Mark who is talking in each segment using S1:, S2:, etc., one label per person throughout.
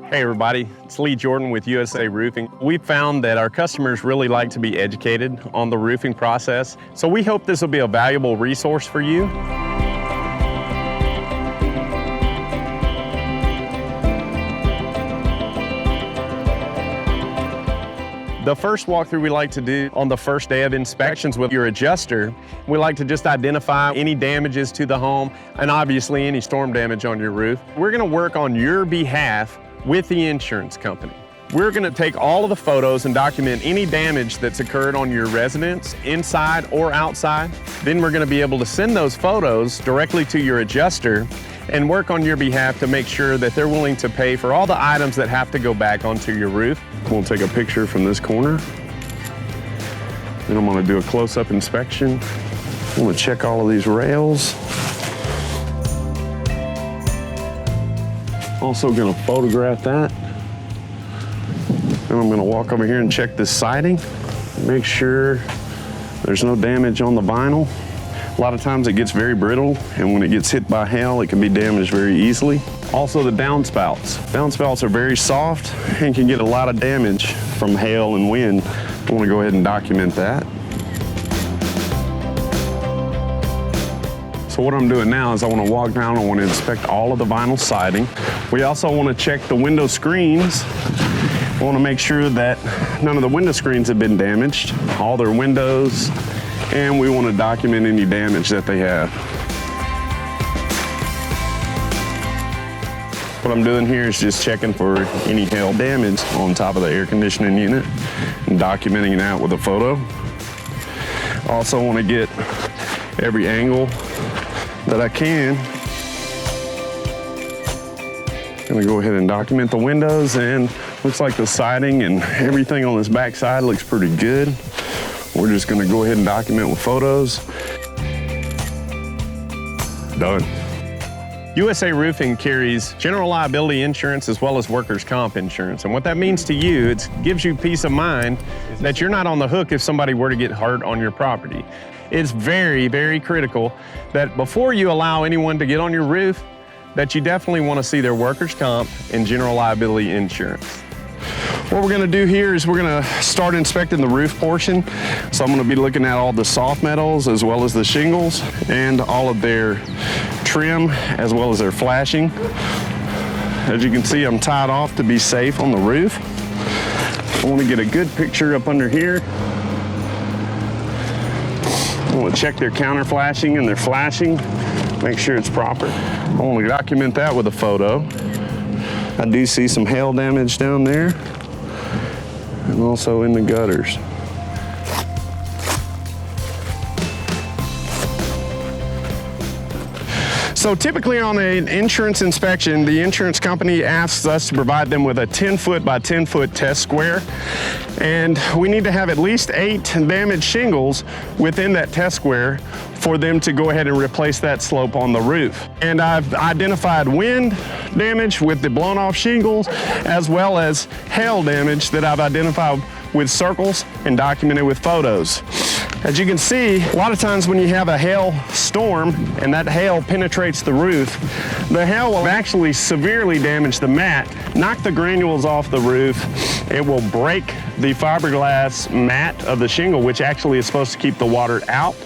S1: Hey everybody, it's Lee Jordan with USA Roofing. We found that our customers really like to be educated on the roofing process, so we hope this will be a valuable resource for you. The first walkthrough we like to do on the first day of inspections with your adjuster, we like to just identify any damages to the home and obviously any storm damage on your roof. We're going to work on your behalf with the insurance company. We're going to take all of the photos and document any damage that's occurred on your residence, inside or outside. Then we're going to be able to send those photos directly to your adjuster and work on your behalf to make sure that they're willing to pay for all the items that have to go back onto your roof. We'll take a picture from this corner. Then I'm going to do a close-up inspection. I'm going to check all of these rails. Also going to photograph that. Then I'm going to walk over here and check this siding. Make sure there's no damage on the vinyl. A lot of times it gets very brittle, and when it gets hit by hail, it can be damaged very easily. Also the downspouts. Downspouts are very soft and can get a lot of damage from hail and wind. I want to go ahead and document that. So what I'm doing now is I want to walk down, I want to inspect all of the vinyl siding. We also want to check the window screens. I want to make sure that none of the window screens have been damaged, all their windows, and we want to document any damage that they have. What I'm doing here is just checking for any hail damage on top of the air conditioning unit and documenting it out with a photo. I also want to get every angle that I can. I'm gonna go ahead and document the windows, and looks like the siding and everything on this back side looks pretty good. We're just gonna go ahead and document with photos. Done. USA Roofing carries general liability insurance as well as workers' comp insurance. And what that means to you, it gives you peace of mind that you're not on the hook if somebody were to get hurt on your property. It's very, very critical that before you allow anyone to get on your roof, that you definitely want to see their workers' comp and general liability insurance. What we're going to do here is we're going to start inspecting the roof portion. So I'm going to be looking at all the soft metals as well as the shingles and all of their trim as well as their flashing. As you can see, I'm tied off to be safe on the roof. I want to get a good picture up under here. I want to check their counter flashing and their flashing, make sure it's proper. I want to document that with a photo. I do see some hail damage down there and also in the gutters. So typically on an insurance inspection, the insurance company asks us to provide them with a 10-foot by 10-foot test square. And we need to have at least 8 damaged shingles within that test square for them to go ahead and replace that slope on the roof. And I've identified wind damage with the blown off shingles, as well as hail damage that I've identified with circles and documented with photos. As you can see, a lot of times when you have a hail storm and that hail penetrates the roof, the hail will actually severely damage the mat, knock the granules off the roof. It will break the fiberglass mat of the shingle, which actually is supposed to keep the water out.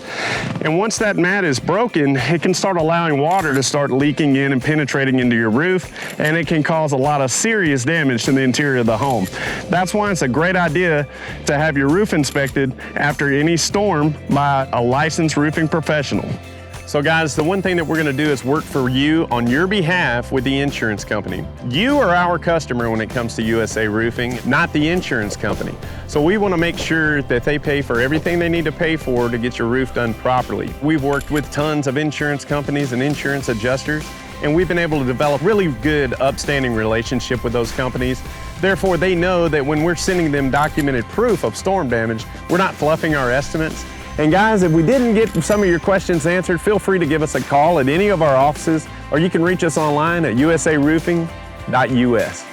S1: And once that mat is broken, it can start allowing water to start leaking in and penetrating into your roof, and it can cause a lot of serious damage to the interior of the home. That's why it's a great idea to have your roof inspected after any storm by a licensed roofing professional. So guys, the one thing that we're going to do is work for you on your behalf with the insurance company. You are our customer when it comes to USA Roofing, not the insurance company. So we want to make sure that they pay for everything they need to pay for to get your roof done properly. We've worked with tons of insurance companies and insurance adjusters, and we've been able to develop really good, upstanding relationship with those companies. Therefore, they know that when we're sending them documented proof of storm damage, we're not fluffing our estimates. And guys, if we didn't get some of your questions answered, feel free to give us a call at any of our offices, or you can reach us online at usaroofing.us.